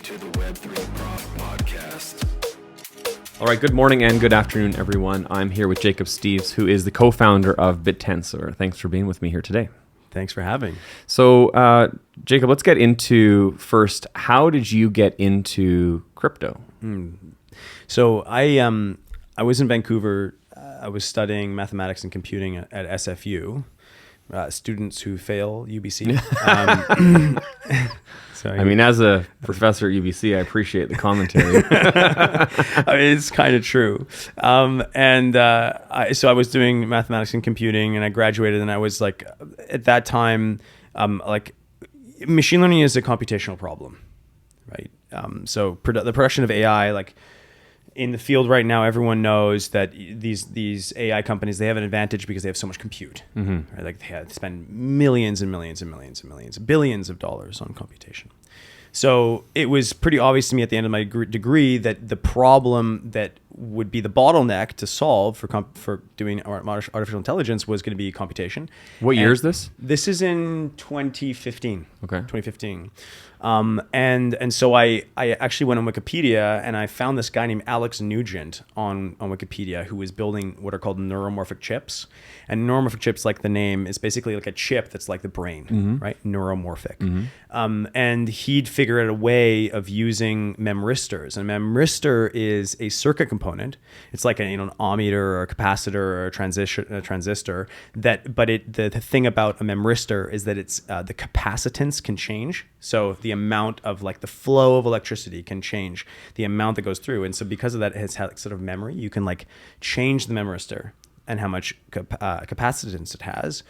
to the Web3 Prof Podcast. All right, good morning and good afternoon, everyone. I'm here with Jacob Steeves, who is the co-founder of Bittensor. Thanks for being with me here today. Thanks for having. So, Jacob, let's get into first, how did you get into crypto? So I was in Vancouver. I was studying mathematics and computing at SFU. Students who fail UBC. So I mean, as a professor at UBC, I appreciate the commentary. I mean, it's kind of true. So I was doing mathematics and computing, and I graduated, and I was like, at that time, machine learning is a computational problem, right? So the production of AI, like in the field right now, everyone knows that these AI companies, they have an advantage because they have so much compute. Mm-hmm. Right? Like they spend millions and millions and millions and millions, billions of dollars on computation. So it was pretty obvious to me at the end of my degree that the problem that would be the bottleneck to solve for doing artificial intelligence was going to be computation. What year is this? This is in 2015. Okay. 2015. And so I actually went on Wikipedia and I found this guy named Alex Nugent on Wikipedia who was building what are called neuromorphic chips. And neuromorphic chips, like the name, is basically like a chip that's like the brain, mm-hmm. right? Neuromorphic. Mm-hmm. And he'd figured out a way of using memristors. And memristor is a circuit component. It's like an ohmmeter or a capacitor or a transistor. The thing about a memristor is that it's the capacitance can change. So the amount of like the flow of electricity can change the amount that goes through. And so because of that, it has sort of memory. You can like change the memristor and how much capacitance it has.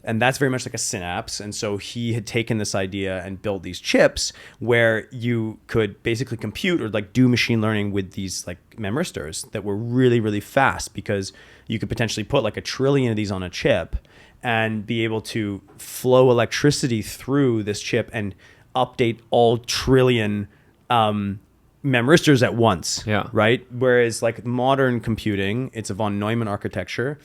And that's very much like a synapse. And so he had taken this idea and built these chips where you could basically compute or like do machine learning with these like memristors that were really, really fast, because you could potentially put like 1 trillion of these on a chip and be able to flow electricity through this chip and update all 1 trillion memristors at once, right? Whereas like modern computing, it's a von Neumann architecture,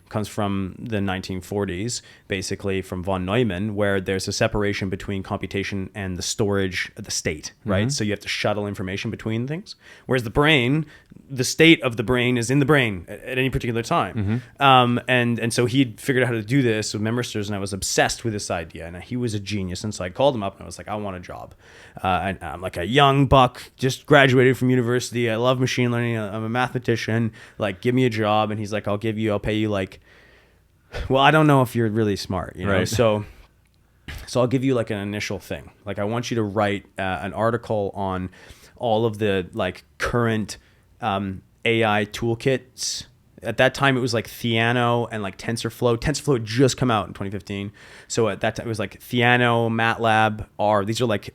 comes from the 1940s, basically from von Neumann, where there's a separation between computation and the storage of the state, right? Mm-hmm. So you have to shuttle information between things. Whereas the brain, the state of the brain is in the brain at any particular time. Mm-hmm. And so he'd figured out how to do this with memristors, and I was obsessed with this idea. And he was a genius, and so I called him up and I was like, I want a job. And I'm like a young buck, just graduated from university. I love machine learning. I'm a mathematician. Like, give me a job. And he's like, I'll pay you like, well, I don't know if you're really smart, you know? Right. So I'll give you like an initial thing. Like, I want you to write an article on all of the like current AI toolkits. At that time, it was like Theano and like TensorFlow. TensorFlow had just come out in 2015. So at that time, it was like Theano, MATLAB, R. These are like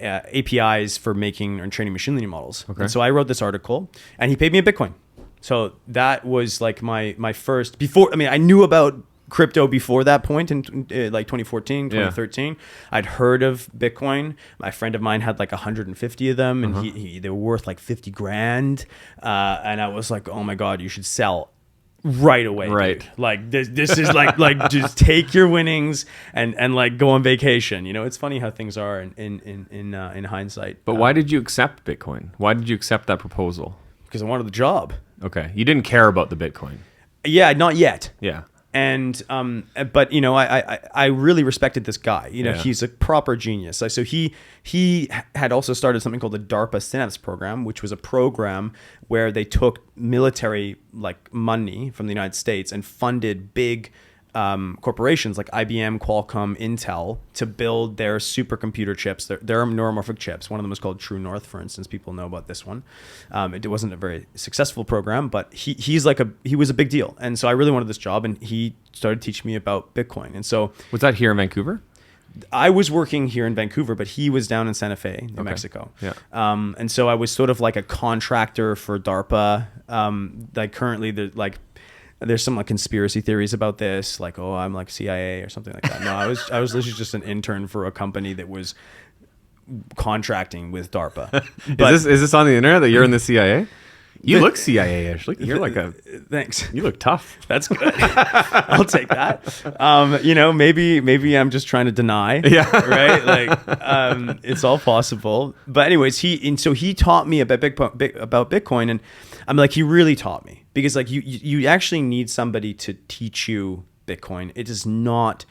APIs for making and training machine learning models. Okay. And so I wrote this article, and he paid me in Bitcoin. So that was like my first, I knew about crypto before that point in like 2014, 2013. Yeah. I'd heard of Bitcoin. My friend of mine had like 150 of them, and they were worth like 50 grand. And I was like, oh my God, you should sell right away. Right. Dude. Like this is like just take your winnings and like go on vacation. You know, it's funny how things are in hindsight. But why did you accept Bitcoin? Why did you accept that proposal? Because I wanted the job. Okay. You didn't care about the Bitcoin. Yeah, not yet. Yeah. And but you know, I really respected this guy. You know, he's a proper genius. So he had also started something called the DARPA Synapse program, which was a program where they took military like money from the United States and funded big corporations like IBM, Qualcomm, Intel to build their supercomputer chips, their neuromorphic chips. One of them was called True North, for instance. People know about this one. It wasn't a very successful program, but he was a big deal. And so I really wanted this job, and he started teaching me about Bitcoin. And so was that here in Vancouver? I was working here in Vancouver, but he was down in Santa Fe, New Mexico. Yeah. And so I was sort of like a contractor for DARPA. Like currently, there's some like conspiracy theories about this, like, oh, I'm like CIA or something like that. No, I was literally just an intern for a company that was contracting with DARPA. But is this on the internet that you're in the CIA? You look CIA-ish. You're like a... Thanks. You look tough. That's good. I'll take that. Maybe I'm just trying to deny. Yeah. Right. Like, it's all possible. But anyways, he taught me about Bitcoin, and I'm like, he really taught me, because like you actually need somebody to teach you Bitcoin. It is not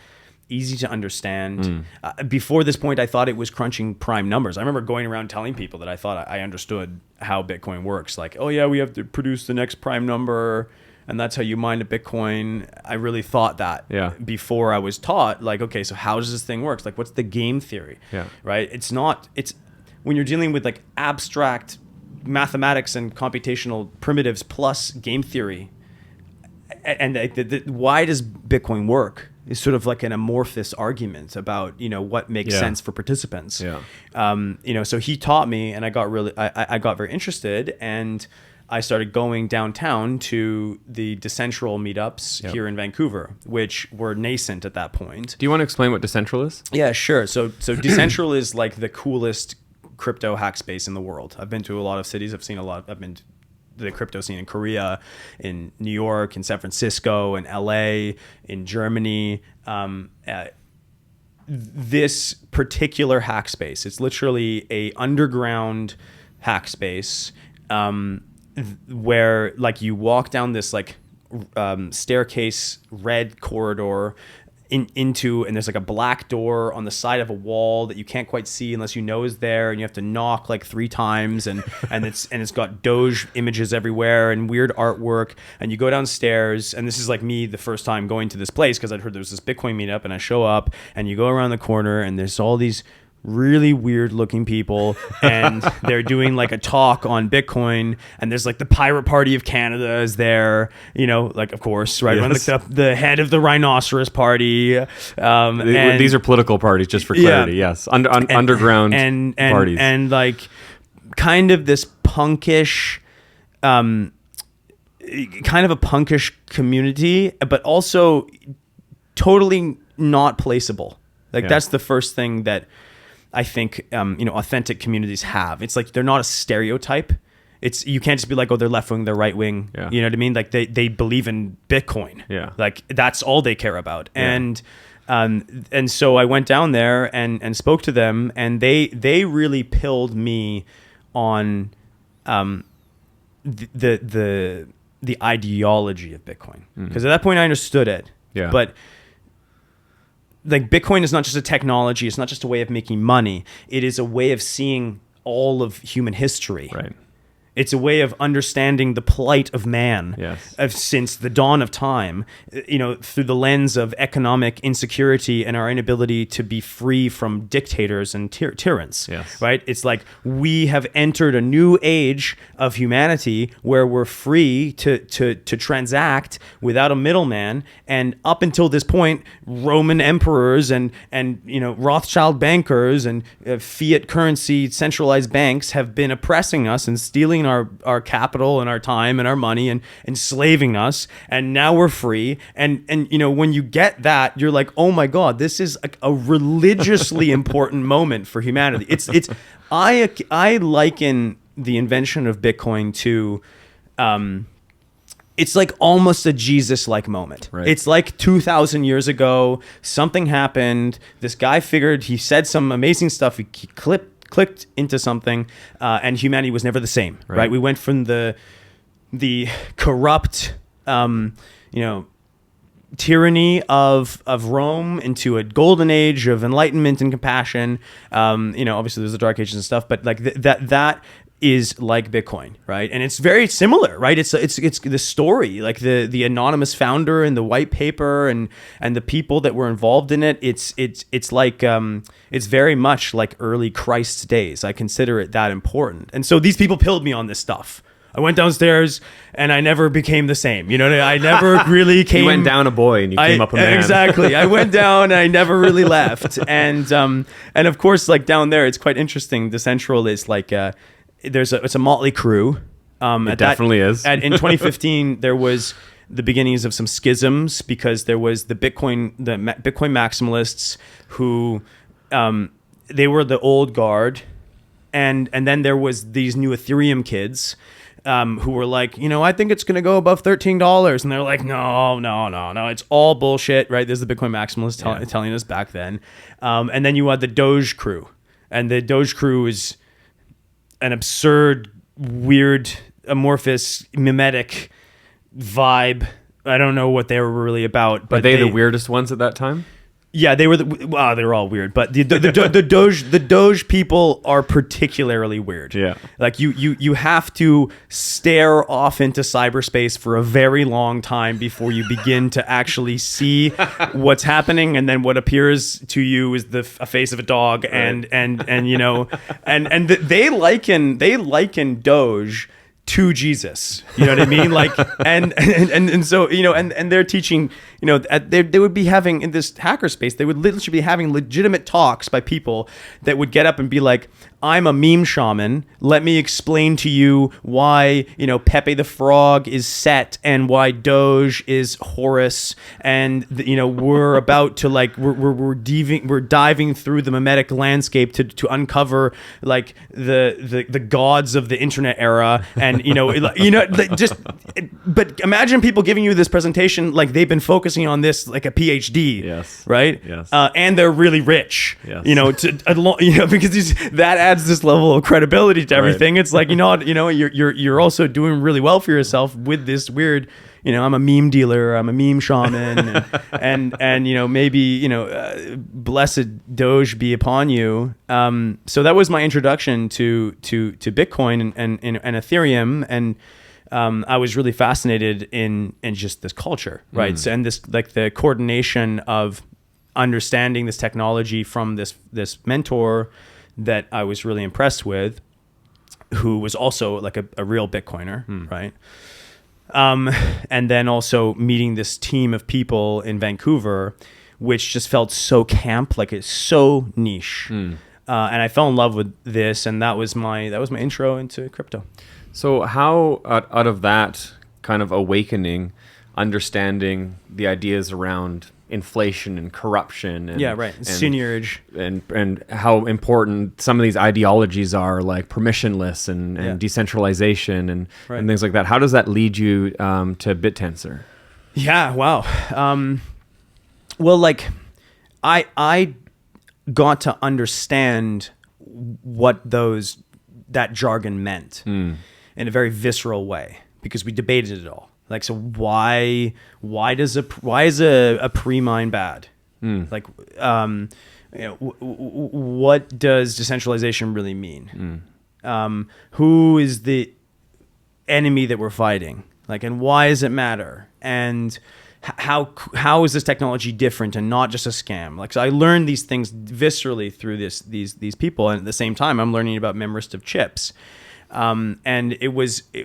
easy to understand. Before this point, I thought it was crunching prime numbers. I remember going around telling people that I thought I understood how Bitcoin works. Like, oh yeah, we have to produce the next prime number, and that's how you mine a Bitcoin. I really thought that before I was taught, like, okay, so how does this thing work? Like, what's the game theory? Right? It's when you're dealing with like abstract mathematics and computational primitives plus game theory, and why does Bitcoin work is sort of like an amorphous argument about, what makes sense for participants. So he taught me, and I got very interested, and I started going downtown to the Decentralized meetups here in Vancouver, which were nascent at that point. Do you want to explain what Decentrol is? Yeah, sure. So Decentralized is like the coolest crypto hack space in the world. I've been to a lot of cities. I've been to the crypto scene in Korea, in New York, in San Francisco, in LA, in Germany. This particular hack space, it's literally a underground hack space where like you walk down this like staircase, red corridor into, and there's like a black door on the side of a wall that you can't quite see unless you know is there, and you have to knock like 3 times, and it's got Doge images everywhere and weird artwork, and you go downstairs, and this is like me the first time going to this place because I'd heard there was this Bitcoin meetup, and I show up, and you go around the corner, and there's all these really weird looking people, and they're doing like a talk on Bitcoin, and there's like the Pirate Party of Canada is there, like, of course, right? Yes. Like the head of the Rhinoceros Party. And these are political parties, just for clarity. Yes. Underground parties. And like kind of this punkish, kind of a punkish community, but also totally not placeable. Like that's the first thing that I think, authentic communities have. It's like, they're not a stereotype. You can't just be like, oh, they're left wing, they're right wing. Yeah. You know what I mean? Like they believe in Bitcoin. Yeah. Like that's all they care about. Yeah. And so I went down there and spoke to them, and they really pilled me on, the ideology of Bitcoin. Because at that point I understood it. Yeah. But like Bitcoin is not just a technology. It's not just a way of making money. It is a way of seeing all of human history. Right. It's a way of understanding the plight of man since the dawn of time, through the lens of economic insecurity and our inability to be free from dictators and tyrants. Yes. Right? It's like we have entered a new age of humanity where we're free to transact without a middleman. And up until this point, Roman emperors and Rothschild bankers and fiat currency centralized banks have been oppressing us and stealing our capital and our time and our money and enslaving us, and now we're free, and when you get that, you're like, oh my god, this is a religiously important moment for humanity. I liken the invention of Bitcoin to it's like almost a Jesus-like moment. Right. It's like 2,000 years ago, something happened. This guy he said some amazing stuff. He clicked into something, and humanity was never the same. Right? We went from the corrupt, tyranny of Rome into a golden age of enlightenment and compassion. Obviously there's the dark ages and stuff, but like that is like Bitcoin, right? And it's very similar, right? It's the story, like the anonymous founder and the white paper and the people that were involved in it. It's like it's very much like early Christ's days. I consider it that important. And so these people pilled me on this stuff. I went downstairs and I never became the same. I never really came. You went down a boy and you came up a man. Exactly. I went down and I never really left. And of course, like down there, it's quite interesting. The Central is like it's a motley crew. It definitely is. In 2015, there was the beginnings of some schisms because there was the Bitcoin maximalists who they were the old guard, and then there was these new Ethereum kids who were like, I think it's going to go above $13. And they're like, no, it's all bullshit, right? This is the Bitcoin maximalist telling us back then. And then you had the Doge crew. And the Doge crew is an absurd, weird, amorphous, mimetic vibe. I don't know what they were really about. But they the weirdest ones at that time? Yeah, they were they were all weird, but the Doge people are particularly weird. Yeah, like you have to stare off into cyberspace for a very long time before you begin to actually see what's happening, and then what appears to you is a face of a dog, right. and they liken Doge to Jesus, you know what I mean? Like, and so, and they're teaching, they would be having in this hackerspace, they would literally be having legitimate talks by people that would get up and be like, I'm a meme shaman. Let me explain to you why, Pepe the Frog is Set and why Doge is Horus. And, we're about to we're diving through the mimetic landscape to uncover like the gods of the internet era. And, but imagine people giving you this presentation like they've been focusing on this like a PhD. Yes. Right. Yes. And they're really rich. Yes. Because that adds this level of credibility to everything. Right. It's like, you're also doing really well for yourself with this weird, I'm a meme dealer, I'm a meme shaman, and maybe, blessed Doge be upon you. So that was my introduction to Bitcoin and Ethereum. And I was really fascinated in just this culture, right? So, and this, like the coordination of understanding this technology from this mentor that I was really impressed with, who was also like a real Bitcoiner, right? And then also meeting this team of people in Vancouver, which just felt so camp, like it's so niche. And I fell in love with this, and that was my intro into crypto. So how, out of that kind of awakening, understanding the ideas around inflation and corruption and seigniorage and how important some of these ideologies are, like permissionless and decentralization and things like that, how does that lead you to Bittensor? Well, like I got to understand what that jargon meant in a very visceral way, because we debated it all. Like, so why is a pre-mine bad? Like, what does decentralization really mean? Who is the enemy that we're fighting? Like, and why does it matter? And how is this technology different and not just a scam? Like, so I learned these things viscerally through these people, and at the same time, I'm learning about memristive chips. And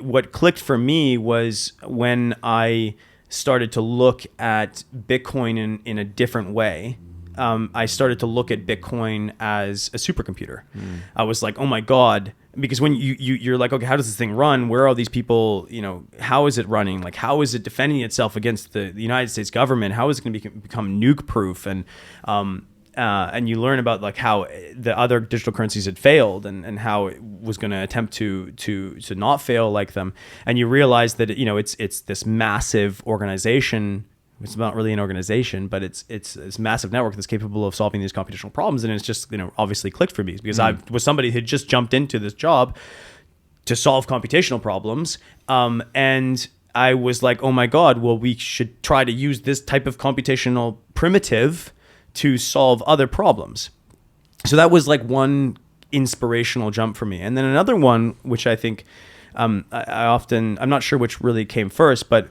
what clicked for me was when I started to look at Bitcoin in a different way. I started to look at Bitcoin as a supercomputer. I was like, oh my God, because when you're like, okay, how does this thing run? Where are all these people? How is it running? Like, how is it defending itself against the United States government? How is it going to become nuke proof? And you learn about like how the other digital currencies had failed and how it was going to attempt to not fail like them. And you realize that it's this massive organization. It's not really an organization, but it's this massive network that's capable of solving these computational problems. And it's just obviously clicked for me because I was somebody who had just jumped into this job to solve computational problems, and I was like, oh my God, well, we should try to use this type of computational primitive to solve other problems. So that was like one inspirational jump for me. And then another one, which I think I'm not sure which really came first, but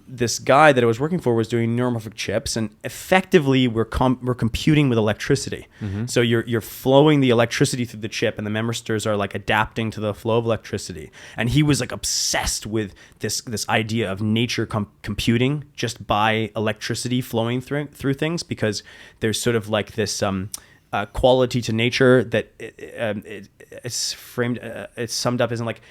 this guy that I was working for was doing neuromorphic chips, and effectively we're computing with electricity. So you're flowing the electricity through the chip, and the memristors are like adapting to the flow of electricity. And he was like obsessed with this idea of nature computing just by electricity flowing through things, because there's sort of like this quality to nature that it's framed, it's summed up as in like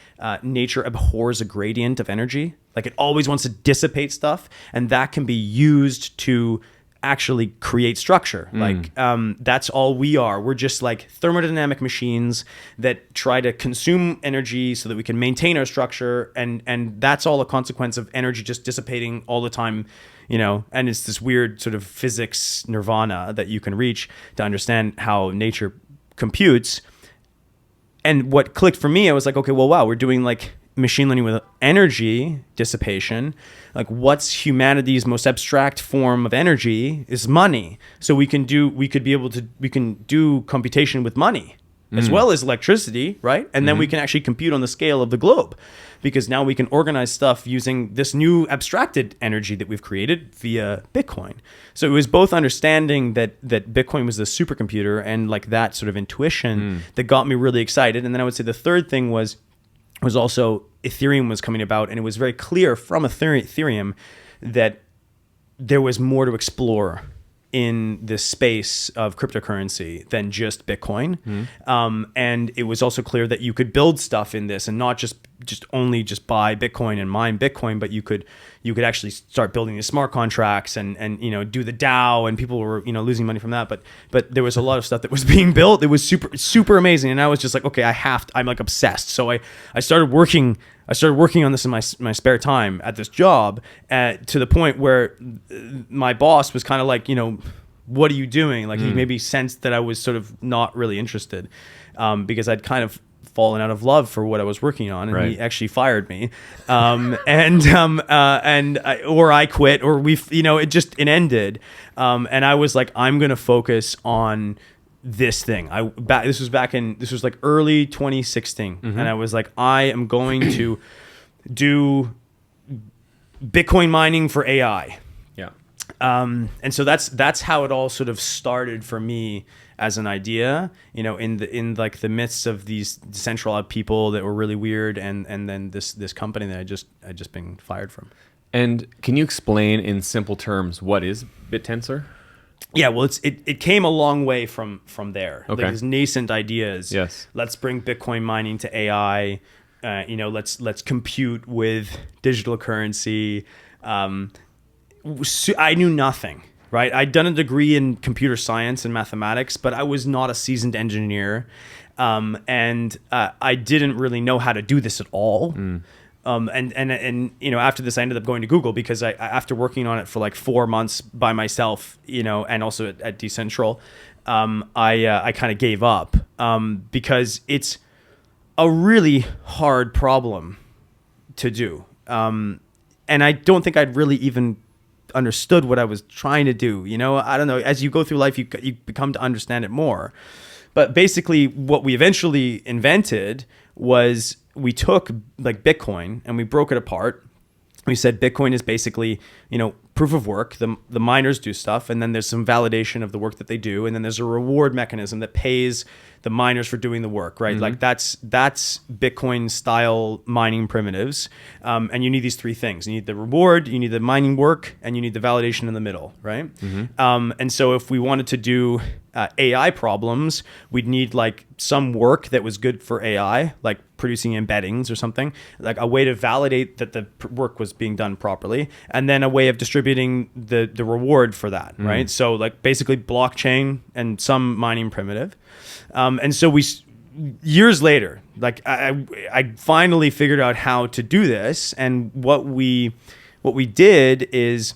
nature abhors a gradient of energy. Like, it always wants to dissipate stuff, and that can be used to actually create structure. Like that's all we are. We're just like thermodynamic machines that try to consume energy so that we can maintain our structure, and that's all a consequence of energy just dissipating all the time, you know. And it's this weird sort of physics nirvana that you can reach to understand how nature computes. And what clicked for me, I was like, okay, well, wow, we're doing like machine learning with energy dissipation. Like, what's humanity's most abstract form of energy is money. So we can do computation with money as well as electricity, right? And then we can actually compute on the scale of the globe, because now we can organize stuff using this new abstracted energy that we've created via Bitcoin. So it was both understanding that Bitcoin was the supercomputer and like that sort of intuition that got me really excited. And then I would say the third thing was also Ethereum was coming about, and it was very clear from Ethereum that there was more to explore in this space of cryptocurrency than just Bitcoin. And it was also clear that you could build stuff in this and not just only buy Bitcoin and mine Bitcoin, but you could actually start building these smart contracts and you know, do the DAO, and people were, you know, losing money from that. But there was a lot of stuff that was being built. It was super amazing. And I was just like, okay, I'm like obsessed. So I started working on this in my spare time at this job, to the point where my boss was kind of like, you know, what are you doing? Like he maybe sensed that I was sort of not really interested, because I'd kind of fallen out of love for what I was working on, and he actually fired me, or I quit, or it ended, and I was like, I'm gonna focus on this thing. This was like early 2016, and I was like, I am going to do Bitcoin mining for AI. Yeah. And so that's how it all sort of started for me as an idea, you know, in like the midst of these decentralized people that were really weird, and then this company that I just been fired from. And can you explain in simple terms what is Bittensor? Yeah, well, it came a long way from there. Okay. Like these nascent ideas. Yes. Let's bring Bitcoin mining to AI. Let's compute with digital currency. I knew nothing, right? I'd done a degree in computer science and mathematics, but I was not a seasoned engineer, and I didn't really know how to do this at all. And you know, after this, I ended up going to Google, because after working on it for like 4 months by myself, you know, and also at Decentralization, I kind of gave up, because it's a really hard problem to do, and I don't think I'd really even understood what I was trying to do. You know, I don't know. As you go through life, you become to understand it more. But basically, what we eventually invented was, we took like Bitcoin and we broke it apart. We said Bitcoin is basically, you know, proof of work. The miners do stuff, and then there's some validation of the work that they do, and then there's a reward mechanism that pays the miners for doing the work, right? Like that's Bitcoin style mining primitives, and you need these three things. You need the reward, you need the mining work, and you need the validation in the middle, right? And so if we wanted to do AI problems, we'd need like some work that was good for AI, like producing embeddings or something, like a way to validate that the work was being done properly, and then a way of distributing the reward for that, right? So like basically blockchain and some mining primitive. And so years later, like I finally figured out how to do this, and what we did is,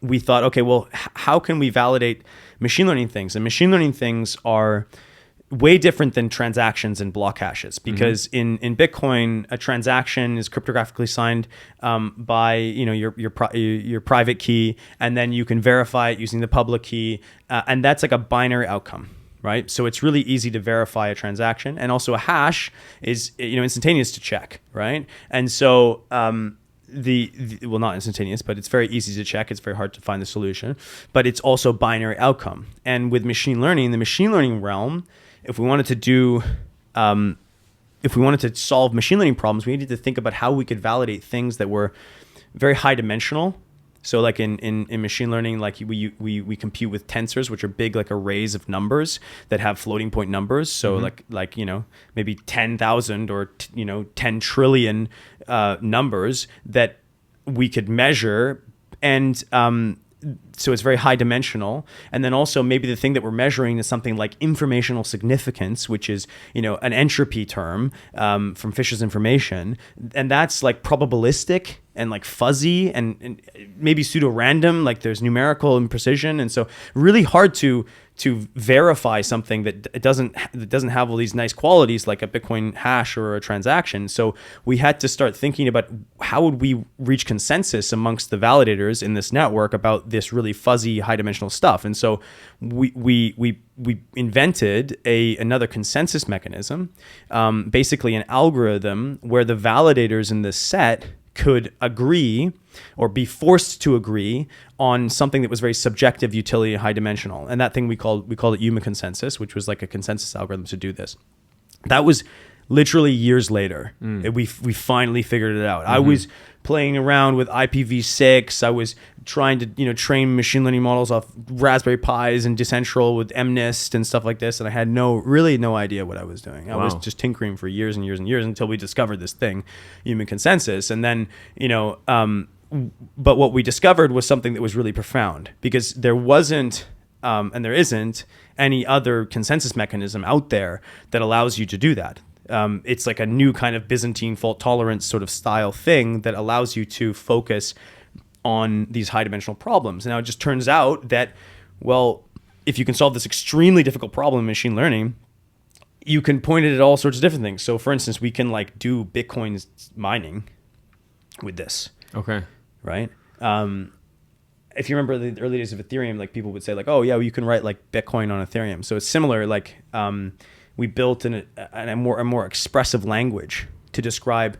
we thought, okay, well, how can we validate machine learning things? And machine learning things are way different than transactions and block hashes, because in Bitcoin, a transaction is cryptographically signed by, you know, your private key, and then you can verify it using the public key, and that's like a binary outcome, right? So it's really easy to verify a transaction, and also a hash is, you know, instantaneous to check, right? And so well, not instantaneous, but it's very easy to check. It's very hard to find the solution, but it's also binary outcome. And with machine learning, the machine learning realm, if we wanted to solve machine learning problems, we needed to think about how we could validate things that were very high dimensional. So like in machine learning, like we compute with tensors, which are big like arrays of numbers that have floating point numbers. So like you know, maybe 10,000 or 10 trillion so it's very high dimensional. And then also maybe the thing that we're measuring is something like informational significance, which is, an entropy term from Fisher's information. And that's like probabilistic and like fuzzy and maybe pseudo-random, like there's numerical imprecision. And so really hard to verify something that doesn't have all these nice qualities like a Bitcoin hash or a transaction. So we had to start thinking about how would we reach consensus amongst the validators in this network about this really fuzzy high dimensional stuff. And so we invented another consensus mechanism, basically an algorithm where the validators in this set could agree or be forced to agree on something that was very subjective, utility, high dimensional. And that thing we called it Yuma consensus, which was like a consensus algorithm to do this. That was literally years later. We finally figured it out. I was playing around with IPv6. I was trying to train machine learning models off Raspberry Pis and Decentrol with MNIST and stuff like this, and I had really no idea what I was doing. I was just tinkering for years and years and years until we discovered this thing, human consensus. And then but what we discovered was something that was really profound, because there wasn't and there isn't any other consensus mechanism out there that allows you to do that. It's like a new kind of Byzantine fault tolerance sort of style thing that allows you to focus on these high dimensional problems. Now it just turns out that, well, if you can solve this extremely difficult problem in machine learning, you can point it at all sorts of different things. So for instance, we can like do Bitcoin mining with this. Okay. Right. If you remember the early days of Ethereum, like people would say like, oh yeah, well, you can write like Bitcoin on Ethereum. So it's similar. Like we built a more expressive language to describe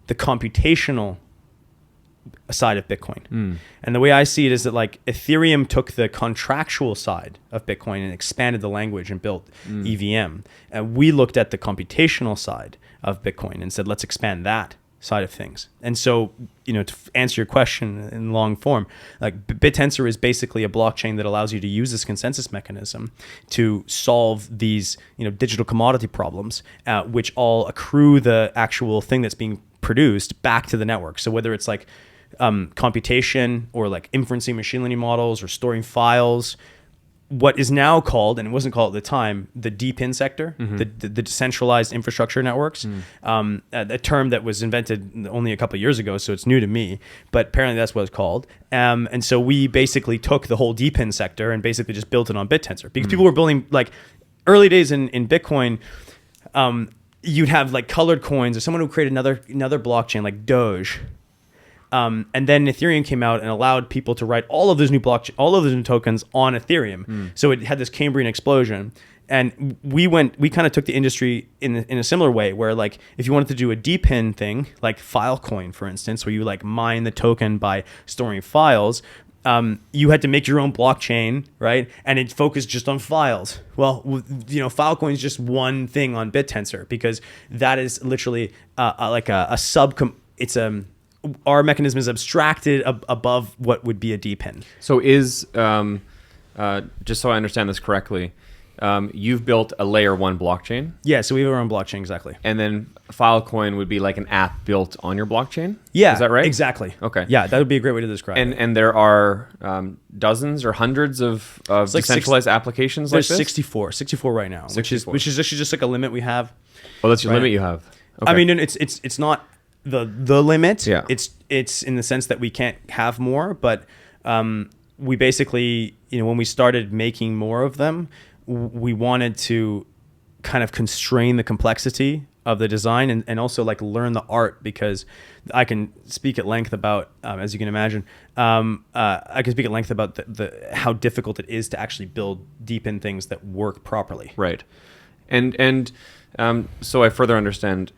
the computational side of Bitcoin. And the way I see it is that like Ethereum took the contractual side of Bitcoin and expanded the language and built EVM. And we looked at the computational side of Bitcoin and said, let's expand that side of things. And so, to answer your question in long form, like Bittensor is basically a blockchain that allows you to use this consensus mechanism to solve these, digital commodity problems, which all accrue the actual thing that's being produced back to the network. So whether it's like computation or like inferencing machine learning models or storing files, what is now called, and it wasn't called at the time, the DePIN sector, the decentralized infrastructure networks, a term that was invented only a couple of years ago, so it's new to me, but apparently that's what it's called. And so we basically took the whole DePIN sector and basically just built it on Bittensor, because people were building, like early days in Bitcoin, you'd have like colored coins, or someone would create another blockchain like Doge. And then Ethereum came out and allowed people to write all of those new tokens on Ethereum. So it had this Cambrian explosion. And we kind of took the industry in a similar way, where like if you wanted to do a DePIN thing, like Filecoin, for instance, where you like mine the token by storing files, you had to make your own blockchain, right? And it focused just on files. Well, Filecoin is just one thing on Bittensor, because that is literally our mechanism is abstracted above what would be a DePIN. So is, just so I understand this correctly, you've built a layer 1 blockchain? Yeah, so we have our own blockchain, exactly. And then Filecoin would be like an app built on your blockchain? Yeah. Is that right? Exactly. Okay. Yeah, that would be a great way to describe it. And there are dozens or hundreds of decentralized applications like this? There's 64 right now, 64. which is actually just like a limit we have. Oh, that's your limit you have? Okay. I mean, it's not the limit. Yeah. It's in the sense that we can't have more, but we basically, when we started making more of them, we wanted to kind of constrain the complexity of the design and also like learn the art, because I can speak at length about, as you can imagine, I can speak at length about the how difficult it is to actually build DePIN things that work properly. Right. And so I further understand,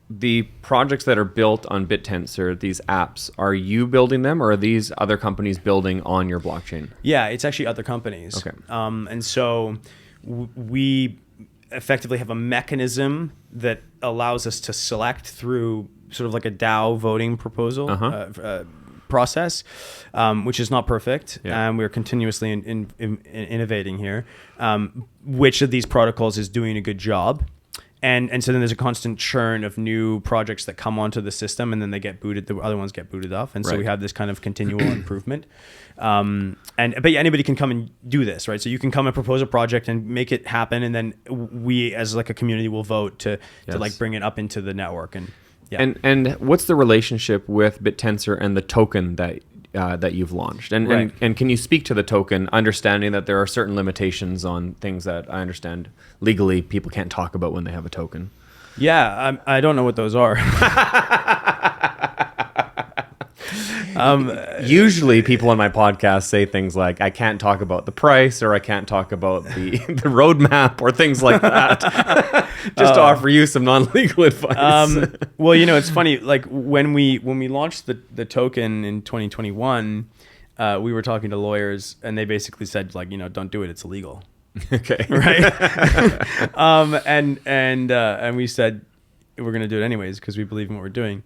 the projects that are built on Bittensor, these apps, are you building them, or are these other companies building on your blockchain? Yeah, it's actually other companies. Okay. And so we effectively have a mechanism that allows us to select through sort of like a DAO voting proposal process, which is not perfect. Yeah. We're continuously innovating here. Which of these protocols is doing a good job? And so then there's a constant churn of new projects that come onto the system, and then they get booted. The other ones get booted off, and so we have this kind of continual improvement. But yeah, anybody can come and do this, right? So you can come and propose a project and make it happen, and then we, as like a community, will vote to like bring it up into the network. And yeah. And what's the relationship with Bittensor and the token that you've launched? And can you speak to the token, understanding that there are certain limitations on things that I understand legally people can't talk about when they have a token? Yeah, I don't know what those are. Usually people on my podcast say things like, I can't talk about the price, or I can't talk about the roadmap, or things like that, just to offer you some non-legal advice. Well, it's funny, like when we launched the token in 2021, we were talking to lawyers, and they basically said, like, don't do it, it's illegal. Okay. Right. And we said we're going to do it anyways because we believe in what we're doing.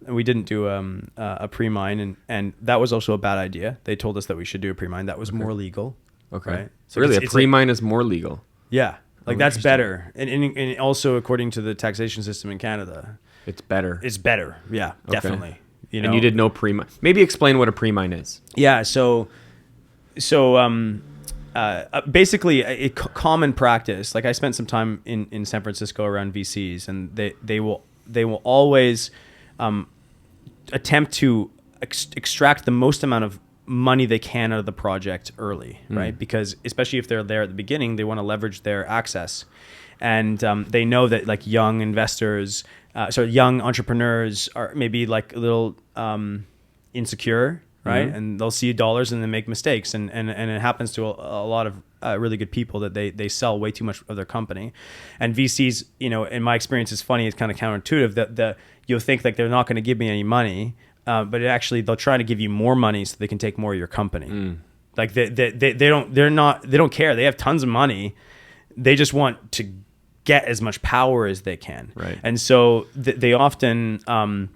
And we didn't do a pre-mine, and that was also a bad idea. They told us that we should do a pre-mine. That was more legal. Okay. Right? So really, a pre-mine is more legal? Yeah. Like that's better. And also according to the taxation system in Canada. It's better. It's better. Yeah, definitely. And you did no pre-mine. Maybe explain what a pre-mine is. Yeah. So basically a common practice, like I spent some time in San Francisco around VCs, and they will always attempt to extract the most amount of money they can out of the project early, right? Because especially if they're there at the beginning, they want to leverage their access. And they know that like young investors, young entrepreneurs are maybe like a little insecure, right? And they'll see dollars and then make mistakes. And it happens to a lot of really good people that they sell way too much of their company. And VCs, in my experience, is funny. It's kind of counterintuitive that you'll think like they're not going to give me any money, but they'll try to give you more money so they can take more of your company. Like they don't care. They have tons of money. They just want to get as much power as they can. Right. And so they often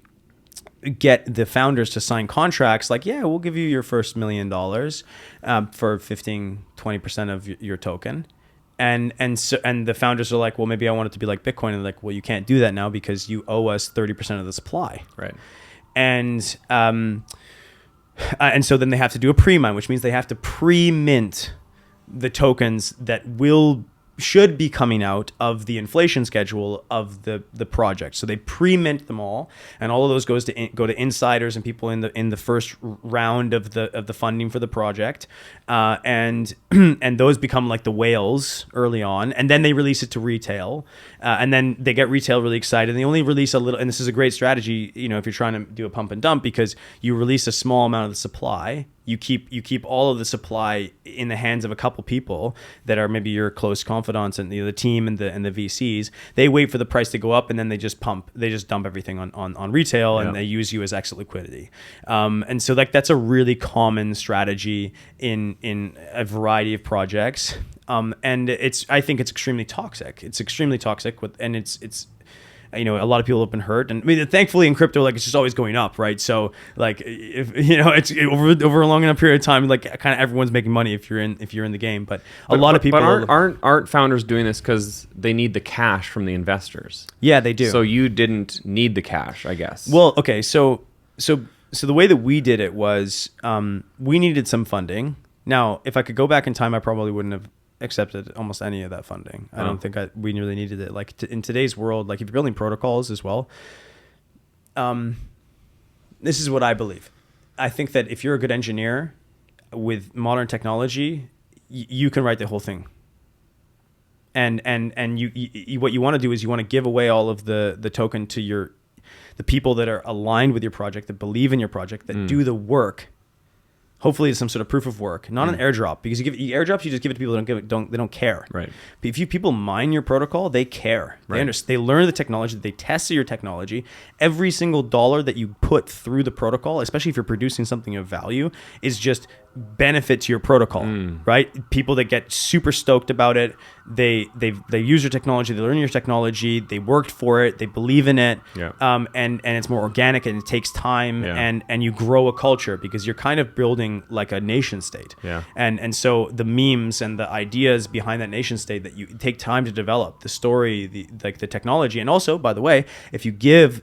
get the founders to sign contracts like, yeah, we'll give you your first $1 million for 15-20% of your token. And the founders are like, well, maybe I want it to be like Bitcoin. And they're like, well, you can't do that now because you owe us 30% of the supply. Right. And so then they have to do a pre-mine, which means they have to pre-mint the tokens that should be coming out of the inflation schedule of the project. So they pre-mint them all, and all of those go to insiders and people in the first round of the funding for the project, and those become like the whales early on, and then they release it to retail, and then they get retail really excited. And they only release a little, and this is a great strategy, if you're trying to do a pump and dump, because you release a small amount of the supply. You keep all of the supply in the hands of a couple people that are maybe your close confidants, and the team and the VCs. They wait for the price to go up, and then they just dump everything on retail, and they use you as exit liquidity. And so that's a really common strategy in a variety of projects. And I think it's extremely toxic. It's extremely toxic it's a lot of people have been hurt, and I mean, thankfully in crypto, like it's just always going up, right? So like if it's over a long enough period of time, like kind of everyone's making money if you're in the game. But a lot of people aren't founders doing this because they need the cash from the investors? Yeah, they do. So you didn't need the cash, I guess. Well, okay, so the way that we did it was we needed some funding. Now, if I could go back in time, I probably wouldn't have accepted almost any of that funding. I don't think we really needed it. Like in today's world, like if you're building protocols as well, this is what I believe. I think that if you're a good engineer with modern technology, you can write the whole thing. And you what you want to do is you want to give away all of the token to the people that are aligned with your project, that believe in your project, that do the work. Hopefully it's some sort of proof of work, not an airdrop, because airdrops, you just give it to people that they don't care. Right. But if people mine your protocol, they care. Right. They understand. They learn the technology. They test your technology. Every single dollar that you put through the protocol, especially if you're producing something of value, is just benefit to your protocol, right? People that get super stoked about it, they use your technology, they learn your technology, they worked for it, they believe in it, and it's more organic and it takes time, and you grow a culture because you're kind of building like a nation state, and so the memes and the ideas behind that nation state that you take time to develop, the story, the technology, and also, by the way, if you give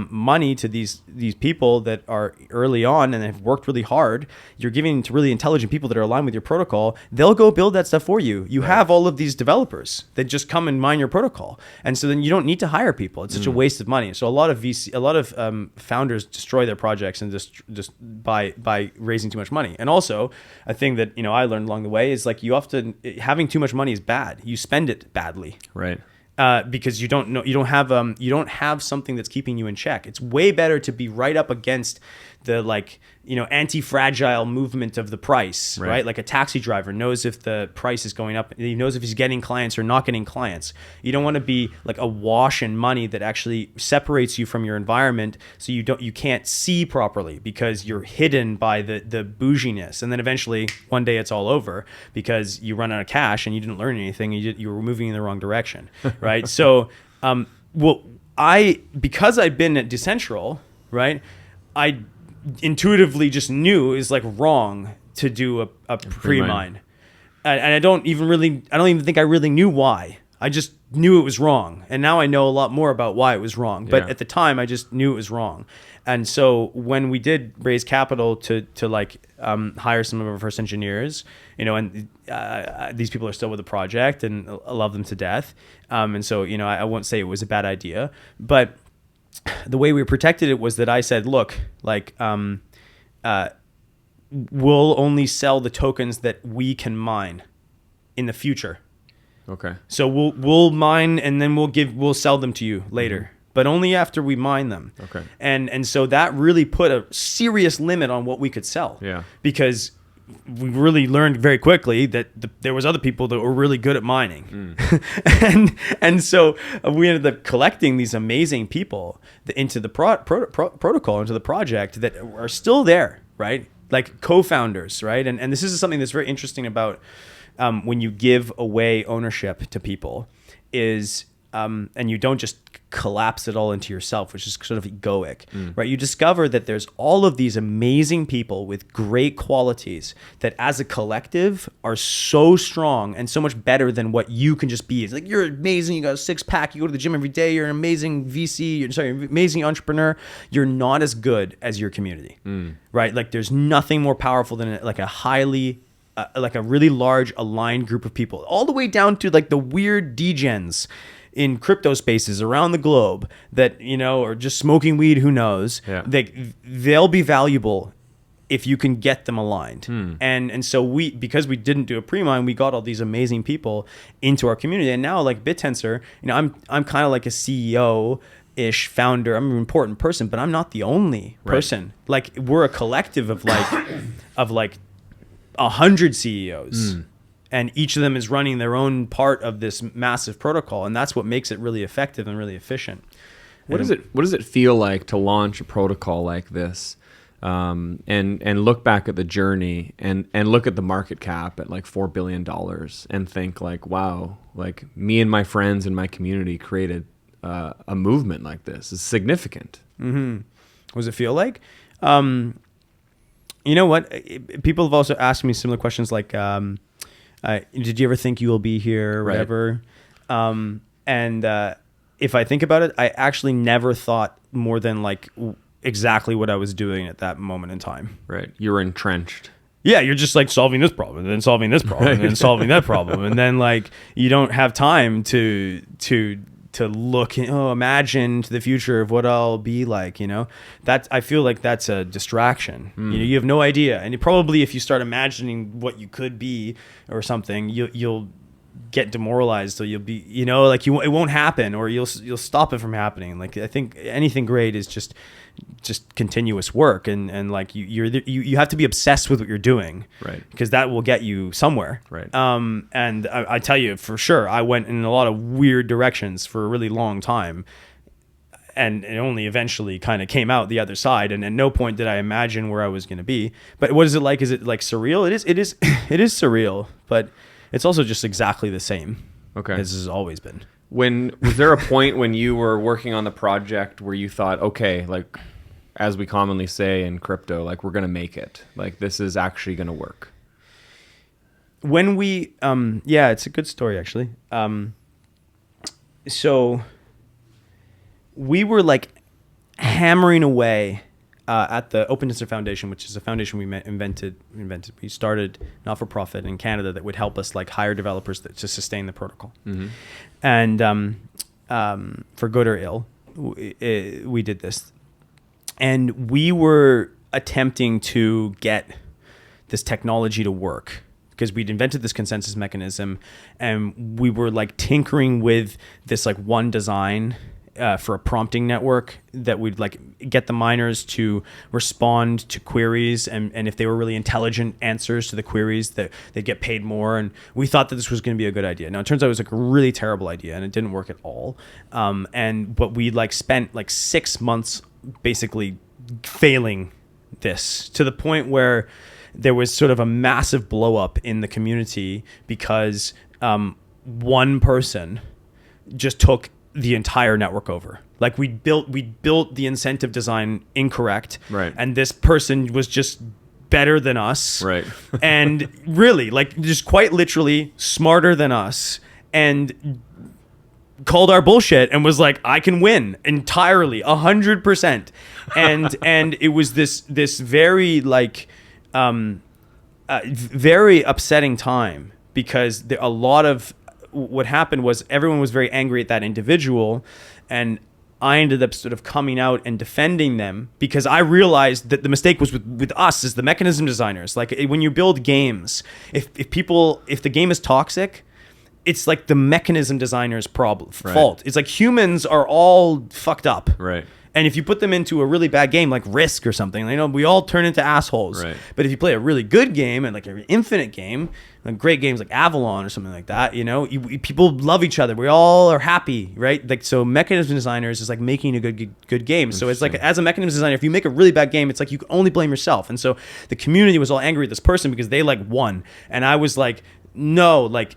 money to these people that are early on and have worked really hard, you're giving to really intelligent people that are aligned with your protocol, they'll go build that stuff for you. You have all of these developers that just come and mine your protocol. And so then you don't need to hire people. It's such a waste of money. So a lot of founders destroy their projects and just by raising too much money. And also a thing that, I learned along the way is like having too much money is bad. You spend it badly. Right. Because you don't have something that's keeping you in check. It's way better to be right up against the anti-fragile movement of the price, right? Like a taxi driver knows if the price is going up. He knows if he's getting clients or not getting clients. You don't want to be like awash in money that actually separates you from your environment, so you can't see properly because you're hidden by the bouginess, and then eventually one day it's all over because you run out of cash and you didn't learn anything. You were moving in the wrong direction, right? So, because I've been at Decentralization, right, I intuitively just knew is like wrong to do a pre-mine, and I don't even think I really knew why. I just knew it was wrong, and now I know a lot more about why it was wrong. But at the time, I just knew it was wrong. And so when we did raise capital to hire some of our first engineers, and these people are still with the project, and I love them to death. And so I won't say it was a bad idea, but the way we protected it was that I said, look, we'll only sell the tokens that we can mine in the future. Okay. So we'll mine and then we'll sell them to you later, but only after we mine them. Okay. And so that really put a serious limit on what we could sell. Yeah. Because we really learned very quickly that there was other people that were really good at mining. and so we ended up collecting these amazing people into the protocol, into the project that are still there, right? Like co-founders, right? And this is something that's very interesting about when you give away ownership to people is, and you don't just collapse it all into yourself, which is sort of egoic, right? You discover that there's all of these amazing people with great qualities that as a collective are so strong and so much better than what you can just be. It's like, you're amazing, you got a six-pack, you go to the gym every day, you're an amazing amazing entrepreneur. You're not as good as your community, right? Like there's nothing more powerful than like a really large aligned group of people, all the way down to like the weird degens in crypto spaces around the globe that, are just smoking weed, who knows, they'll be valuable if you can get them aligned. And so because we didn't do a pre-mine, we got all these amazing people into our community. And now like Bittensor, I'm kind of like a CEO-ish founder. I'm an important person, but I'm not the only person. Like we're a collective of 100 CEOs. And each of them is running their own part of this massive protocol, and that's what makes it really effective and really efficient. What does it feel like to launch a protocol like this, and look back at the journey and look at the market cap at like $4 billion and think like, wow, like me and my friends and my community created a movement like this? It's significant. What does it feel like? You know what? People have also asked me similar questions like, did you ever think you will be here or whatever? And if I think about it, I actually never thought more than like exactly what I was doing at that moment in time. Right. You were entrenched. Yeah, you're just like solving this problem and then solving this problem and then solving that problem. And then like you don't have time to look, imagine to the future of what I'll be like, that I feel like that's a distraction. You have no idea. And probably if you start imagining what you could be or something, you'll get demoralized. So you'll be, it won't happen, or you'll stop it from happening. Like, I think anything great is just continuous work, and like you have to be obsessed with what you're doing, right? Because that will get you somewhere, right? And I tell you for sure, I went in a lot of weird directions for a really long time, and it only eventually kind of came out the other side. And at no point did I imagine where I was going to be. But what is it like? Is it like surreal? It is it is surreal, but it's also just exactly the same. Okay. As has always been. Was there a point when you were working on the project where you thought, okay, like as we commonly say in crypto, like we're going to make it, like this is actually going to work? When we, yeah, it's a good story actually. So we were like hammering away at the Open Tensor Foundation, which is a foundation we invented. We started not for profit in Canada that would help us like hire developers to sustain the protocol. Mm-hmm. And for good or ill, we did this, and we were attempting to get this technology to work because we'd invented this consensus mechanism, and we were like tinkering with this like one design for a prompting network that would like get the miners to respond to queries, and if they were really intelligent answers to the queries, that they'd get paid more. And we thought that this was going to be a good idea. Now it turns out it was like a really terrible idea, and it didn't work at all. But we like spent like 6 months basically failing this, to the point where there was sort of a massive blow up in the community because one person just took the entire network over. Like we built the incentive design incorrect, right? And this person was just better than us, right? And really, like, just quite literally smarter than us, and called our bullshit and was like, I can win entirely 100%. And it was this very like very upsetting time, because a lot of what happened was everyone was very angry at that individual, and I ended up sort of coming out and defending them, because I realized that the mistake was with us as the mechanism designers. Like when you build games, if the game is toxic, it's like the mechanism designer's fault. It's like humans are all fucked up. Right. And if you put them into a really bad game like Risk or something, you know, we all turn into assholes. Right. But if you play a really good game, and like an infinite game, like great games like Avalon or something like that, you know, people love each other. We all are happy, right? Like, so mechanism designers is like making a good game. So it's like, as a mechanism designer, if you make a really bad game, it's like you can only blame yourself. And so the community was all angry at this person because they like won. And I was like, no, like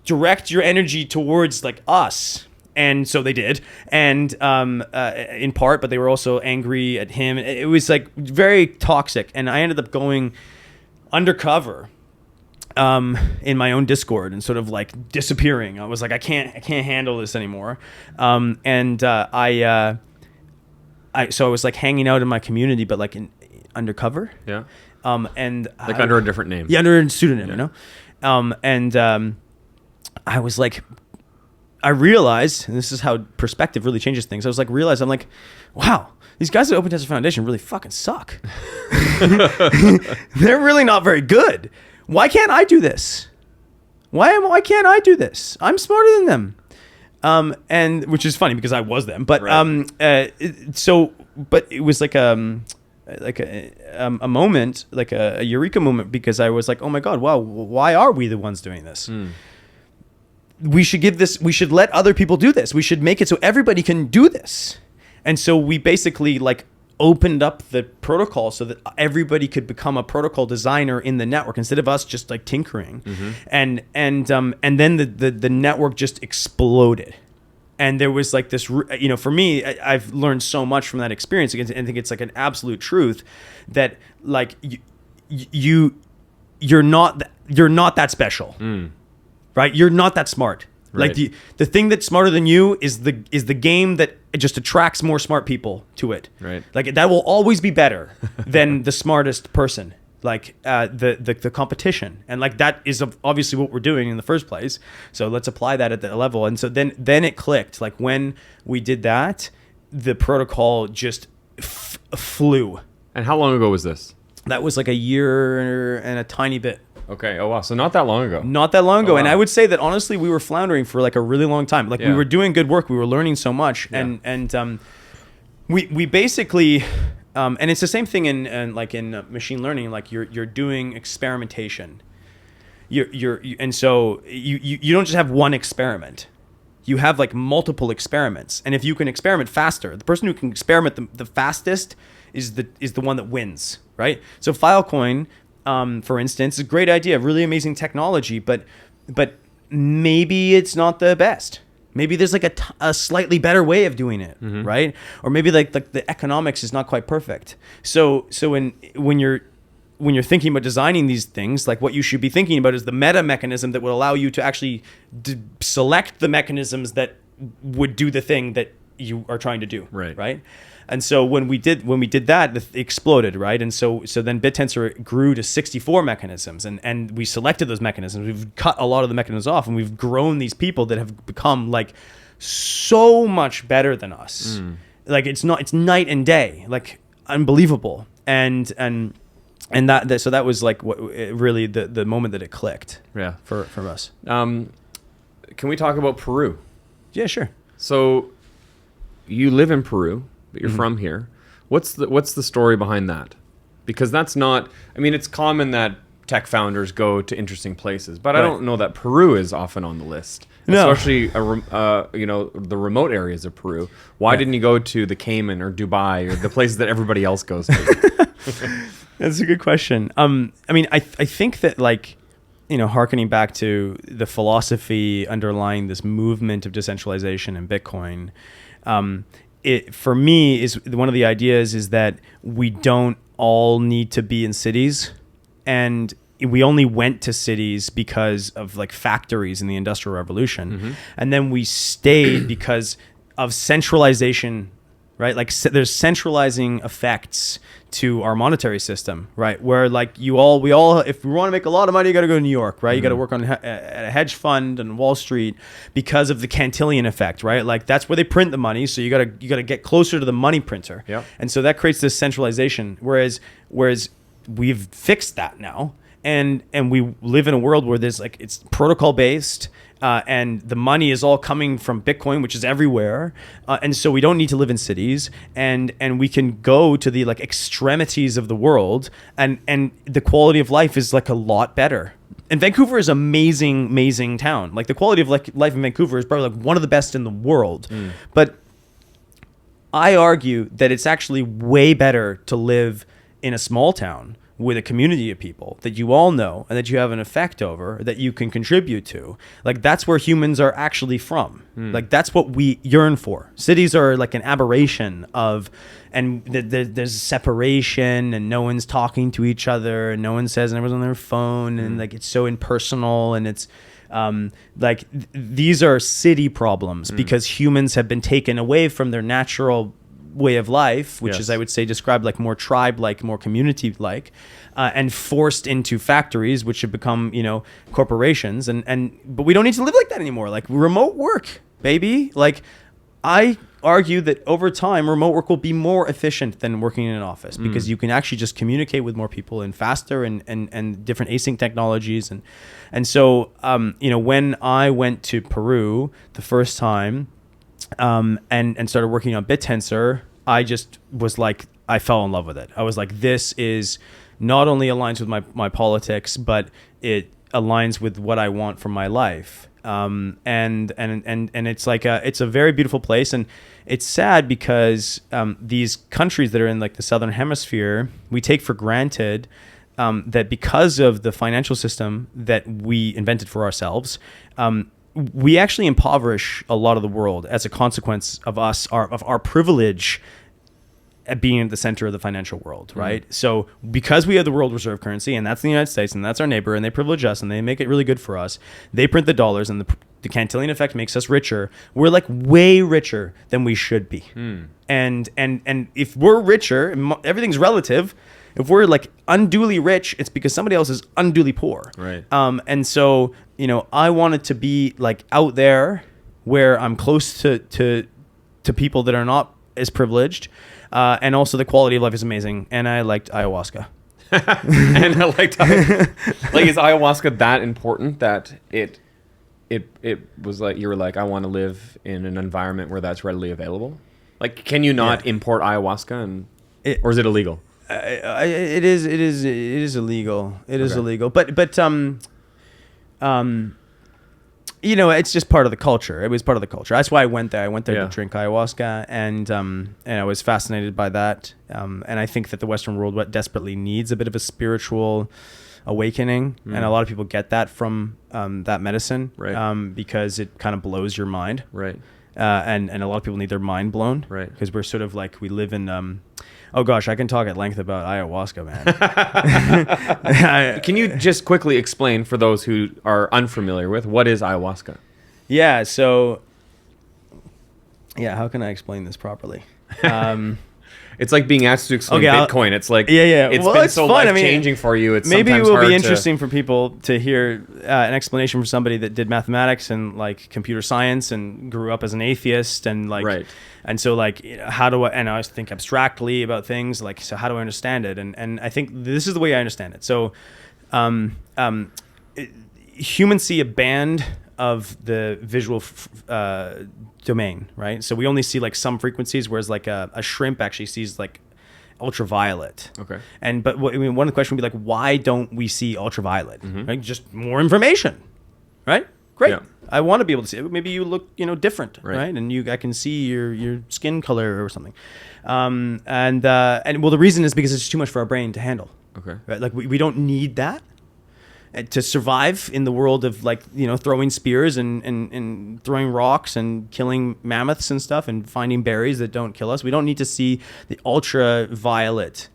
direct your energy towards like us. And so they did, and in part, but they were also angry at him. It was like very toxic, and I ended up going undercover in my own Discord and sort of like disappearing. I was like, I can't handle this anymore, so I was like hanging out in my community, but like undercover. Yeah. And like under a different name. Yeah, under a pseudonym, you know. I was like, I realized, and this is how perspective really changes things. I'm like, wow, these guys at Open Tensor Foundation really fucking suck. They're really not very good. Why can't I do this? Why can't I do this? I'm smarter than them. And which is funny because I was them. But right. But it was like a moment, like a eureka moment, because I was like, oh my God, wow, why are we the ones doing this? We should let other people do this. We should make it so everybody can do this. And so we basically like opened up the protocol so that everybody could become a protocol designer in the network instead of us just like tinkering. Mm-hmm. And then the network just exploded. And there was like this, you know, for me, I've learned so much from that experience. I think it's like an absolute truth that like you're not that special. Right? You're not that smart. Right. Like the thing that's smarter than you is the game that it just attracts more smart people to it. Right. Like that will always be better than the smartest person. Like the competition, and like that is obviously what we're doing in the first place. So let's apply that at that level. And so then it clicked. Like when we did that, the protocol just flew. And how long ago was this? That was like a year and a tiny bit. Okay. Oh wow. So not that long ago. Not that long ago. Oh, wow. And I would say that honestly, we were floundering for like a really long time. Like we were doing good work. We were learning so much, and we basically, and it's the same thing in machine learning. Like you're doing experimentation. And so you don't just have one experiment. you have like multiple experiments. And if you can experiment faster, the person who can experiment the fastest is the one that wins, right? So Filecoin, for instance, is a great idea, really amazing technology, but maybe it's not the best. Maybe there's like a slightly better way of doing it, right? Or maybe like the economics is not quite perfect. So when you're thinking about designing these things, like what you should be thinking about is the meta mechanism that would allow you to actually select the mechanisms that would do the thing that you are trying to do, right? And so when we did that, it exploded, right? And so then Bittensor grew to 64 mechanisms, and we selected those mechanisms. We've cut a lot of the mechanisms off, and we've grown these people that have become like so much better than us. Like it's night and day, like unbelievable. And that was like what really the moment that it clicked. Yeah, for us. Can we talk about Peru? Yeah, sure. So you live in Peru, but you're from here. What's the story behind that? Because that's not. I mean, it's common that tech founders go to interesting places, but I don't know that Peru is often on the list. No. Especially the remote areas of Peru. Why didn't you go to the Cayman or Dubai or the places that everybody else goes to? That's a good question. I mean, I think that, like, hearkening back to the philosophy underlying this movement of decentralization and Bitcoin, it for me is one of the ideas is that we don't all need to be in cities, and we only went to cities because of like factories in the Industrial Revolution, and then we stayed because of centralization. Right, like there's centralizing effects to our monetary system, right? Where like we all, if we want to make a lot of money, you got to go to New York, right? You got to work on a hedge fund and Wall Street because of the Cantillon effect, right? Like that's where they print the money, so you got to get closer to the money printer, and so that creates this centralization. Whereas we've fixed that now, and we live in a world where there's like it's protocol based. And the money is all coming from Bitcoin, which is everywhere, and so we don't need to live in cities, and we can go to the like extremities of the world, and the quality of life is like a lot better. And Vancouver is amazing town. Like the quality of life in Vancouver is probably like one of the best in the world. But I argue that it's actually way better to live in a small town with a community of people that you all know and that you have an effect over, that you can contribute to. Like that's where humans are actually from. Like that's what we yearn for. Cities are like an aberration of, and there's separation, and no one's talking to each other, and no one says, and everyone's on their phone, and like it's so impersonal, and it's these are city problems because humans have been taken away from their natural way of life, which is, I would say, described like more tribe-like, more community-like, and forced into factories, which have become, corporations. But we don't need to live like that anymore. Like remote work, baby. Like I argue that over time, remote work will be more efficient than working in an office because you can actually just communicate with more people and faster and different async technologies. And so, when I went to Peru the first time, and started working on Bittensor, I just was like, I fell in love with it. I was like, this is not only aligns with my politics, but it aligns with what I want from my life. And it's like it's a very beautiful place, and it's sad because these countries that are in like the southern hemisphere, we take for granted that because of the financial system that we invented for ourselves, we actually impoverish a lot of the world as a consequence of our privilege at being at the center of the financial world, right? So because we have the world reserve currency, and that's the United States, and that's our neighbor, and they privilege us, and they make it really good for us. They print the dollars, and the Cantillon effect makes us richer. We're like way richer than we should be. And if we're richer, everything's relative. If we're like unduly rich, it's because somebody else is unduly poor. Right. And so, I wanted to be like out there where I'm close to people that are not as privileged. And also the quality of life is amazing. And I liked ayahuasca. And I liked like, is ayahuasca that important that it was like, you were like, I want to live in an environment where that's readily available? Like, can you not import ayahuasca or is it illegal? It is illegal. It is illegal. But It's just part of the culture. It was part of the culture. That's why I went there. I went there Yeah. to drink ayahuasca, and I was fascinated by that. And I think that the Western world desperately needs a bit of a spiritual awakening, and a lot of people get that from that medicine, Right. because it kind of blows your mind, Right. and a lot of people need their mind blown, Right. Because we're sort of like we live in. Oh gosh, I can talk at length about ayahuasca, man. Can you just quickly explain for those who are unfamiliar with what is ayahuasca? Yeah. So, how can I explain this properly? It's like being asked to explain Okay, Bitcoin. It's like Yeah. It's Well, been it's so fun. I life mean, changing for you. It's maybe it sometimes will hard be to- interesting for people to hear an explanation from somebody that did mathematics and like computer science and grew up as an atheist and like, Right. And so like, how do I? And I always think abstractly about things. Like, so how do I understand it? And I think this is the way I understand it. So, humans see a band of the visual domain, right? So we only see like some frequencies, whereas like a shrimp actually sees like ultraviolet. Okay. But one of the questions would be like, why don't we see ultraviolet? Mm-hmm. Right? Just more information, right? Great. Yeah. I want to be able to see it. Maybe you look, different, Right. right? And I can see your skin color or something. And the reason is because it's too much for our brain to handle. Okay. Right? Like we don't need that to survive in the world of like, throwing spears and throwing rocks and killing mammoths and stuff and finding berries that don't kill us. We don't need to see the ultraviolet.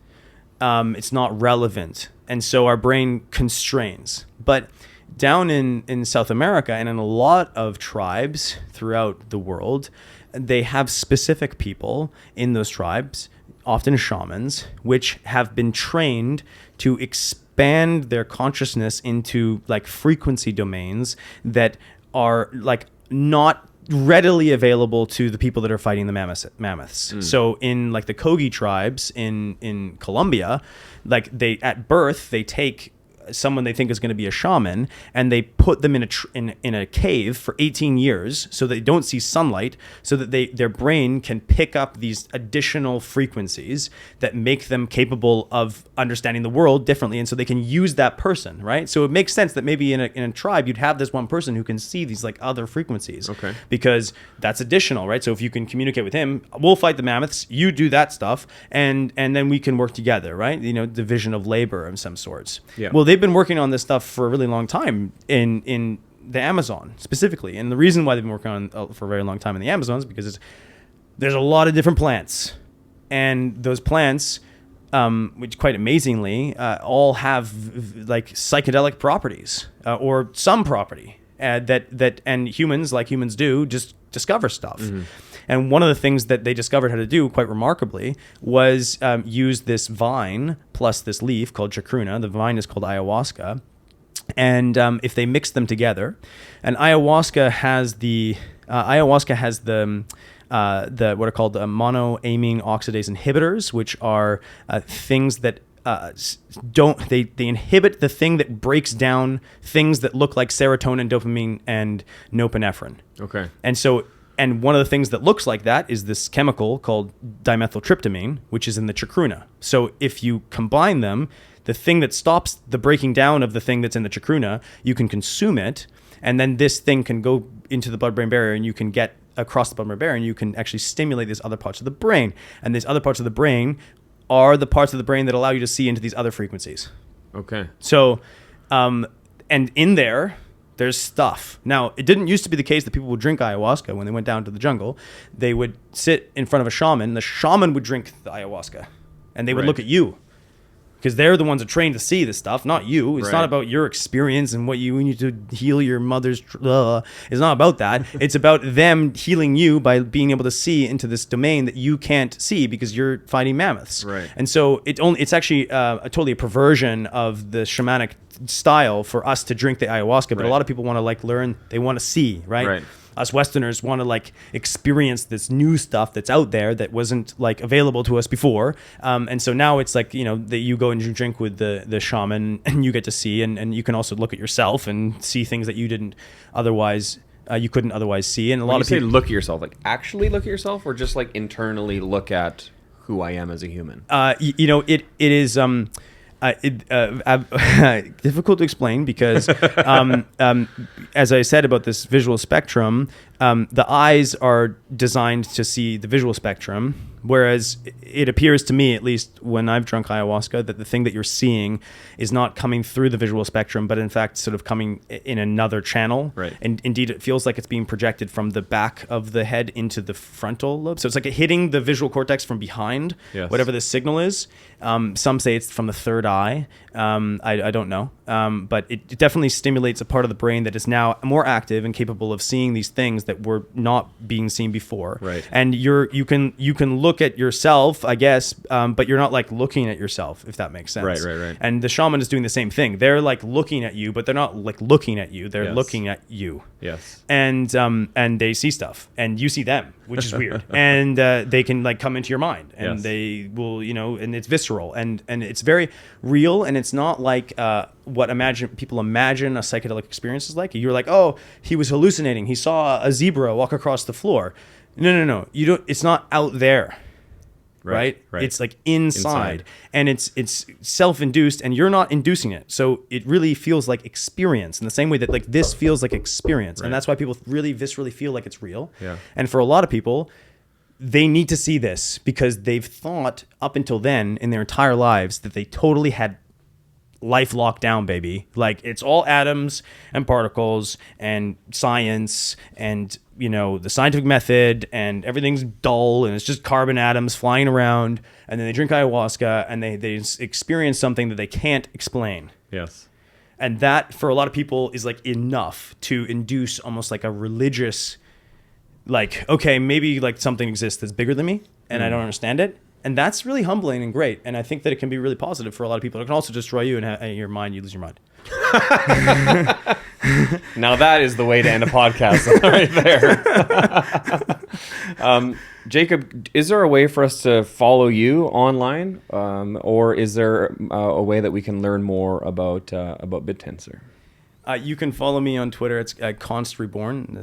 It's not relevant. And so our brain constrains. But down in South America and in a lot of tribes throughout the world, they have specific people in those tribes, often shamans, which have been trained to expand their consciousness into like frequency domains that are like not readily available to the people that are fighting the mammoths. So in like the Kogi tribes in Colombia, like at birth they take someone they think is going to be a shaman and they put them in a cave for 18 years so they don't see sunlight, so that their brain can pick up these additional frequencies that make them capable of understanding the world differently, and so they can use that person, right? So it makes sense that maybe in a tribe you'd have this one person who can see these like other frequencies, Okay. because that's additional, right? So if you can communicate with him, we'll fight the mammoths, you do that stuff, and then we can work together, right? Division of labor of some sorts. Yeah. Well, they've been working on this stuff for a really long time in the Amazon specifically, and the reason why they've been working on for a very long time in the Amazon is because there's a lot of different plants, and those plants, which quite amazingly all have like psychedelic properties or some property that and humans, like humans do, just discover stuff. And one of the things that they discovered how to do quite remarkably was use this vine plus this leaf called chacruna. The vine is called ayahuasca. And if they mix them together, and ayahuasca has the what are called monoamine oxidase inhibitors, which are things that they inhibit the thing that breaks down things that look like serotonin, dopamine, and norepinephrine. Okay. And one of the things that looks like that is this chemical called dimethyltryptamine, which is in the chacruna. So if you combine them, the thing that stops the breaking down of the thing that's in the chacruna, you can consume it, and then this thing can go into the blood-brain barrier, and you can get across the blood-brain barrier, and you can actually stimulate these other parts of the brain. And these other parts of the brain are the parts of the brain that allow you to see into these other frequencies. Okay. So, and in there's stuff. Now, it didn't used to be the case that people would drink ayahuasca when they went down to the jungle. They would sit in front of a shaman. The shaman would drink the ayahuasca, and they would Right. look at you, because they're the ones that are trained to see this stuff, not you. It's Right. not about your experience and what you need to heal your mother's. It's not about that. It's about them healing you by being able to see into this domain that you can't see because you're fighting mammoths. Right. And so it's actually totally a perversion of the shamanic style for us to drink the ayahuasca. But Right. a lot of people want to learn. They want to see, right? Right. Us Westerners want to experience this new stuff that's out there that wasn't available to us before. And so now it's that you go and you drink with the shaman and you get to see, and you can also look at yourself and see things that you didn't otherwise, you couldn't otherwise see. And a lot When of you say people look at yourself, actually look at yourself, or just internally look at who I am as a human? it is Difficult to explain because, as I said about this visual spectrum, the eyes are designed to see the visual spectrum, whereas it appears to me, at least when I've drunk ayahuasca, that the thing that you're seeing is not coming through the visual spectrum, but in fact sort of coming in another channel. Right. And indeed, it feels like it's being projected from the back of the head into the frontal lobe. So it's like hitting the visual cortex from behind, Yes. whatever the signal is. Some say it's from the third eye. I don't know. But it definitely stimulates a part of the brain that is now more active and capable of seeing these things that were not being seen before. Right. And you can look at yourself, I guess, but you're not like looking at yourself, if that makes sense. Right. And the shaman is doing the same thing. They're like looking at you, but they're not like looking at you. They're Yes. looking at you. Yes. And they see stuff, and you see them, which is weird. And they can like come into your mind, and Yes. they will, and it's visceral, and it's very real, and it's not like what people imagine a psychedelic experience is like. You're like, oh, he was hallucinating. He saw a zebra walk across the floor. No. You don't. It's not out there. Right? It's like inside. And it's self-induced, and you're not inducing it. So it really feels like experience in the same way that like this feels like experience. Right. And that's why people really viscerally feel like it's real. Yeah. And for a lot of people, they need to see this because they've thought up until then in their entire lives that they totally had life locked down, baby. Like it's all atoms and particles and science and the scientific method, and everything's dull and it's just carbon atoms flying around. And then they drink ayahuasca and they experience something that they can't explain. Yes. And that for a lot of people is like enough to induce almost like a religious, like, okay, maybe like something exists that's bigger than me and I don't understand it. And that's really humbling and great. And I think that it can be really positive for a lot of people. It can also destroy you and your mind. You lose your mind. Now that is the way to end a podcast right there. Jacob, is there a way for us to follow you online? Or is there a way that we can learn more about Bittensor? You can follow me on Twitter. It's @constreborn,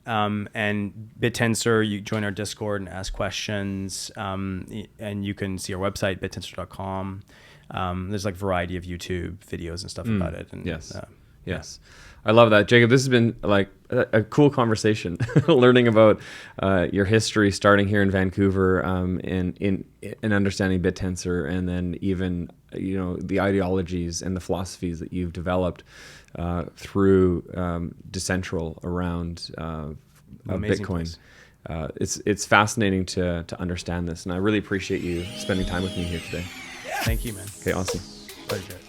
CONSTREBORN. And Bittensor, you join our Discord and ask questions. And you can see our website, bittensor.com. There's like a variety of YouTube videos and stuff about it. And, yes. Yes. I love that. Jacob, this has been like a cool conversation, learning about your history starting here in Vancouver, in understanding Bittensor, and then even the ideologies and the philosophies that you've developed through Decentralization around Bitcoin. It's fascinating to understand this, and I really appreciate you spending time with me here today. Thank you, man. Okay, awesome. Pleasure.